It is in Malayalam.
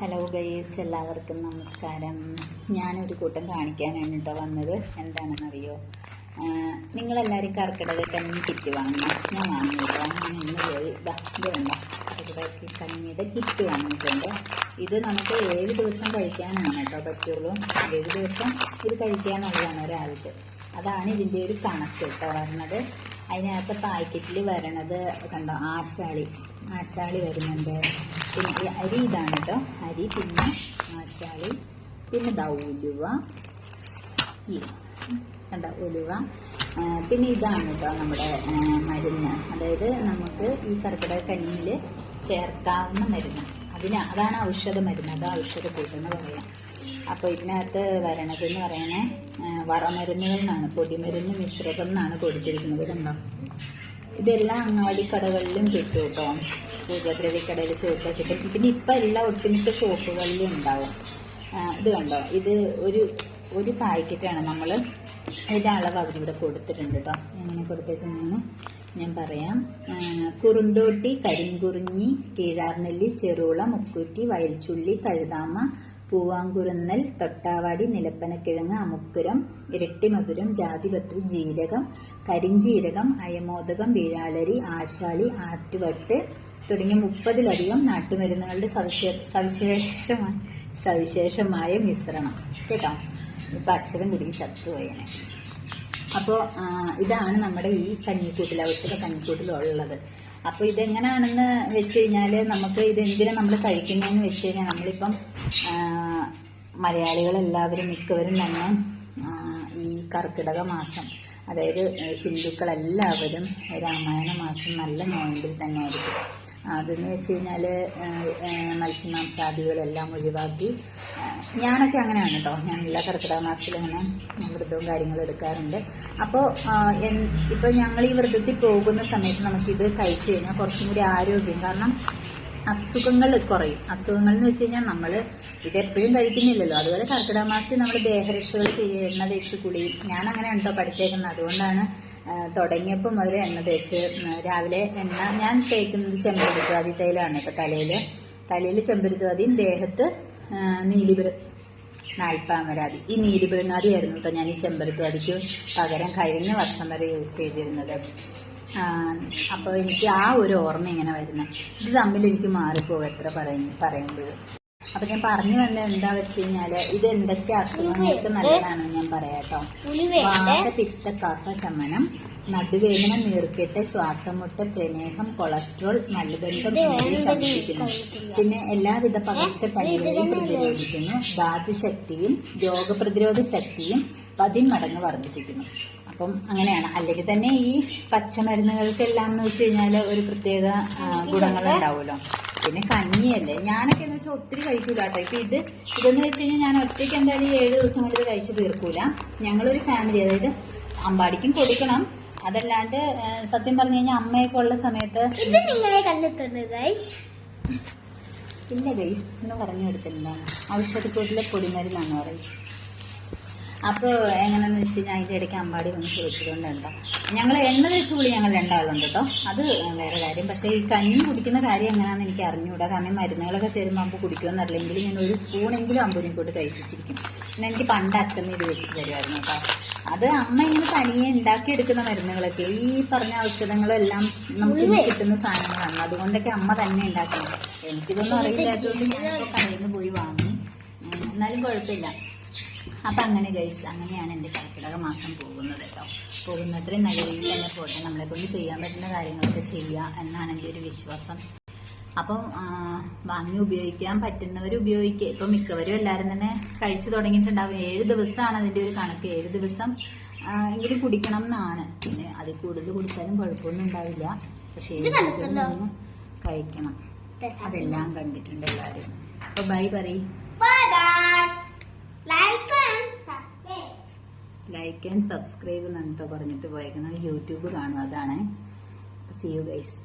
ഹലോ ഗൈസ്, എല്ലാവർക്കും നമസ്കാരം. ഞാനൊരു കൂട്ടം കാണിക്കാനാണ് കേട്ടോ വന്നത്. എന്താണെന്നറിയോ, നിങ്ങളെല്ലാവരും കർക്കിടക കഞ്ഞി കിറ്റ് വാങ്ങണം. ഞാൻ വാങ്ങിയിട്ടോ. ഞാൻ ഇന്ന് പോയി ഇത് വേണ്ട കർക്കിടക കഞ്ഞിയുടെ കിറ്റ് വാങ്ങിയിട്ടുണ്ട്. ഇത് നമുക്ക് 7 ദിവസം കഴിക്കാനാണ് കേട്ടോ പറ്റുള്ളൂ. 7 ദിവസം ഇത് കഴിക്കാനുള്ളതാണ് ഒരാൾക്ക്. അതാണ് ഇതിൻ്റെ ഒരു കണക്ക് കേട്ടോ വരുന്നത്. അതിനകത്ത് പാക്കറ്റിൽ വരണത് കണ്ടോ, ആശാളി വരുന്നുണ്ട്. പിന്നെ അരി ഇതാണ് കേട്ടോ, അരി, പിന്നെ ആശാളി, പിന്നെ ഉലുവ, കണ്ടോ ഉലുവ, പിന്നെ ഇതാണ് കേട്ടോ നമ്മുടെ മരുന്ന്. അതായത് നമുക്ക് ഈ കർക്കിടക കഞ്ഞിയിൽ ചേർക്കാവുന്ന മരുന്ന്. അതാണ് ഔഷധ മരുന്ന്, അത് ഔഷധക്കൂട്ടെന്ന് പറയാം. അപ്പോൾ ഇതിനകത്ത് വരണതെന്ന് പറയണേ വറമരുന്നുകൾ എന്നാണ്, പൊടിമരുന്ന് മിശ്രിതം എന്നാണ് കൊടുത്തിരിക്കുന്നത്. കണ്ടോ, ഇതെല്ലാം അങ്ങാടിക്കടകളിലും കിട്ടും കേട്ടോ. പൂജദ്രവ്യക്കടയിൽ ചോദിച്ചാൽ കിട്ടും. പിന്നെ ഇപ്പം എല്ലാ ഒട്ടുമിക്ക ഷോപ്പുകളിലും ഉണ്ടാവും. ഇത് കണ്ടോ, ഇത് ഒരു പാക്കറ്റാണ്. നമ്മൾ ഇതിൻ്റെ അളവ് അവരിവിടെ കൊടുത്തിട്ടുണ്ട് കേട്ടോ. എങ്ങനെ കൊടുത്തേക്കുന്നതെന്ന് ഞാൻ പറയാം. കുറുന്തോട്ടി, കരിങ്കുറിഞ്ഞി, കീഴാർനെല്ലി, ചെറുള, മുക്കൂറ്റി, വയൽച്ചുള്ളി, തഴുതാമ, പൂവാങ്കുറുന്നൽ, തൊട്ടാവാടി, നിലപ്പനക്കിഴങ്ങ്, അമുക്കുരം, ഇരട്ടിമധുരം, ജാതിപത്രി, ജീരകം, കരിഞ്ജീരകം, അയമോദകം, വീഴാലരി, ആശാളി, ആറ്റുവട്ട് തുടങ്ങിയ 30-ലധികം നാട്ടുമരുന്നുകളുടെ സവിശേഷമായ മിശ്രണം കേട്ടോ. ഇപ്പം അക്ഷരം കുടുങ്ങി ചത്തുപോയനെ. അപ്പോൾ ഇതാണ് നമ്മുടെ ഈ കഞ്ഞിക്കൂട്ടിൽ, ഔഷധ കഞ്ഞിക്കൂട്ടിലുള്ളത്. അപ്പോൾ ഇതെങ്ങനെയാണെന്ന് വെച്ച് കഴിഞ്ഞാൽ, നമുക്ക് ഇതെന്തിനാണ് നമ്മൾ കഴിക്കുന്നതെന്ന് വെച്ച് കഴിഞ്ഞാൽ, നമ്മളിപ്പം മലയാളികളെല്ലാവരും മിക്കവരും തന്നെ ഈ കർക്കിടക മാസം, അതായത് ഹിന്ദുക്കളെല്ലാവരും രാമായണ മാസം നല്ല നോയമ്പിൽ തന്നെ ആയിരിക്കും. അതെന്ന് വെച്ച് കഴിഞ്ഞാൽ മത്സ്യമാംസാദികളെല്ലാം ഒഴിവാക്കി, ഞാനൊക്കെ അങ്ങനെയാണ് കേട്ടോ. ഞാൻ എല്ലാ കർക്കിടക മാസത്തിലും അങ്ങനെ വ്രതവും കാര്യങ്ങളും എടുക്കാറുണ്ട്. അപ്പോൾ ഇപ്പോൾ ഞങ്ങൾ ഈ വ്രതത്തിൽ പോകുന്ന സമയത്ത് നമുക്കിത് കഴിച്ചു കഴിഞ്ഞാൽ കുറച്ചും കൂടി ആരോഗ്യം, കാരണം അസുഖങ്ങൾ കുറയും. അസുഖങ്ങൾ എന്ന് വെച്ച് കഴിഞ്ഞാൽ നമ്മൾ ഇതെപ്പോഴും കഴിക്കുന്നില്ലല്ലോ. അതുപോലെ കർക്കിടക മാസത്തിൽ നമ്മൾ ദേഹരക്ഷകൾ ചെയ്യുക, എണ്ണ തേച്ച് കുളിയും. ഞാൻ അങ്ങനെ ഉണ്ടോ പഠിച്ചേക്കുന്നത്. അതുകൊണ്ടാണ് തുടങ്ങിയപ്പോൾ മുതൽ എണ്ണ തേച്ച് രാവിലെ ഞാൻ തേക്കുന്നത് ചെമ്പരുത്വാദി തൈലാണ്. ഇപ്പോൾ തലയിൽ ചെമ്പരുത്വാദിയും ദേഹത്ത് നാൽപ്പാമരാതി. ഈ നീലിപൃങ്ങാതി ആയിരുന്നു കേട്ടോ ഞാൻ ഈ ചെമ്പരുത്വാദിക്ക് പകരം കഴിഞ്ഞ വർഷം വരെ യൂസ് ചെയ്തിരുന്നത്. അപ്പോൾ എനിക്ക് ആ ഒരു ഓർമ്മ ഇങ്ങനെ വരുന്നത്. ഇത് തമ്മിൽ എനിക്ക് മാറിപ്പോകും എത്ര പറയുമ്പോഴും. അപ്പം ഞാൻ പറഞ്ഞു വന്നത് എന്താ വെച്ച് കഴിഞ്ഞാൽ, ഇത് എന്തൊക്കെ അസുഖങ്ങൾക്ക് നല്ലതാണെന്ന് ഞാൻ പറയാം കേട്ടോ. വാത, പിത്ത, കഫ ശമനം, നടുവേദന, നീർക്കെട്ട്, ശ്വാസമുട്ട്, പ്രമേഹം, കൊളസ്ട്രോൾ, മലബന്ധം എന്നിവയെ ശമിപ്പിക്കുന്നു. പിന്നെ എല്ലാവിധ പകർച്ചപ്പനികളെയും പ്രതിരോധിക്കുന്നു. ധാതുശക്തിയും രോഗപ്രതിരോധ ശക്തിയും 10 മടങ്ങ് വർദ്ധിപ്പിക്കുന്നു. അപ്പം അങ്ങനെയാണ്. അല്ലെങ്കിൽ തന്നെ ഈ പച്ചമരുന്നുകൾക്കെല്ലാം എന്ന് വെച്ച് കഴിഞ്ഞാൽ ഒരു പ്രത്യേക ഗുണങ്ങളുണ്ടാവുമല്ലോ. പിന്നെ കഞ്ഞിയല്ലേ, ഞാനൊക്കെ എന്ന് വെച്ചാൽ ഒത്തിരി കഴിക്കൂല കേട്ടോ. ഇപ്പം ഇതെന്ന് വെച്ച് കഴിഞ്ഞാൽ ഞാൻ ഒറ്റയ്ക്ക് എന്തായാലും 7 ദിവസം കൊണ്ട് കഴിച്ച് തീർക്കൂല. ഞങ്ങളൊരു ഫാമിലി, അതായത് അമ്പാടിക്കും കൊടുക്കണം. അതല്ലാണ്ട് സത്യം പറഞ്ഞു കഴിഞ്ഞാൽ അമ്മയൊക്കെ ഉള്ള സമയത്ത് ഇല്ല ഗൈസ് എന്ന് പറഞ്ഞു കൊടുത്തില്ല. ഔഷധക്കൂട്ടിലെ പൊടിമരുന്നാന്ന് പറയും. അപ്പോൾ എങ്ങനെയാണെന്ന് വെച്ച് കഴിഞ്ഞാൽ അതിൻ്റെ ഇടയ്ക്ക് അമ്പാടി വന്ന് ചോദിച്ചതുകൊണ്ടുണ്ടോ, ഞങ്ങൾ എണ്ണ തേച്ച് കുളി ഞങ്ങൾ 2 ആളുണ്ട് കേട്ടോ. അത് വേറെ കാര്യം. പക്ഷേ ഈ കഞ്ഞി കുടിക്കുന്ന കാര്യം എങ്ങനെയാണെന്ന് എനിക്ക് അറിഞ്ഞുകൂടാ. കാരണം മരുന്നുകളൊക്കെ ചേരുമ്പോൾ അമ്പ് കുടിക്കുമെന്നറിയില്ലെങ്കിൽ ഞാൻ ഒരു സ്പൂണെങ്കിലും അമ്പൂരിനെ കൊണ്ട് കഴിപ്പിച്ചിരിക്കും. പിന്നെ എനിക്ക് പണ്ട് അച്ഛമ്മ ഇത് വെച്ച് തരുമായിരുന്നു കേട്ടോ. അത് അമ്മ ഇങ്ങനെ തനിയെ ഉണ്ടാക്കിയെടുക്കുന്ന മരുന്നുകളൊക്കെ, ഈ പറഞ്ഞ ഔഷധങ്ങളെല്ലാം നമുക്ക് കിട്ടുന്ന സാധനങ്ങളാണ്. അതുകൊണ്ടൊക്കെ അമ്മ തന്നെ ഉണ്ടാക്കുന്നത്. എനിക്കിതൊന്നും അറിയില്ലാത്തതുകൊണ്ട് ഞാനിപ്പോൾ കടയിൽ നിന്ന് പോയി വാങ്ങി. എന്നാലും കുഴപ്പമില്ല. അപ്പം അങ്ങനെ ഗൈസ്, അങ്ങനെയാണ് എൻ്റെ കർക്കിടക മാസം പോകുന്നത് കേട്ടോ. പോകുന്നത്രയും നല്ല രീതിയിൽ തന്നെ പോട്ടെ. നമ്മളെ കൊണ്ട് ചെയ്യാൻ പറ്റുന്ന കാര്യങ്ങളൊക്കെ ചെയ്യുക എന്നാണ് എൻ്റെ ഒരു വിശ്വാസം. അപ്പം വാങ്ങി ഉപയോഗിക്കാൻ പറ്റുന്നവർ ഉപയോഗിക്കുക. ഇപ്പം മിക്കവരും എല്ലാവരും തന്നെ കഴിച്ചു തുടങ്ങിയിട്ടുണ്ടാവും. 7 ദിവസമാണ് അതിൻ്റെ ഒരു കണക്ക്. 7 ദിവസം എങ്കിലും കുടിക്കണം എന്നാണ്. പിന്നെ അതിൽ കൂടുതൽ കുടിച്ചാലും കുഴപ്പമൊന്നും ഉണ്ടാവില്ല. പക്ഷേ 7 ദിവസം കഴിക്കണം. അതെല്ലാം കണ്ടിട്ടുണ്ട് എല്ലാവരും. അപ്പോൾ ബൈ പറയും. ലൈക്ക് ആൻഡ് സബ്സ്ക്രൈബ് എന്നിട്ടോ പറഞ്ഞിട്ട് പോയേക്കുന്നത്. യൂട്യൂബ് കാണും. അതാണ്. See you guys.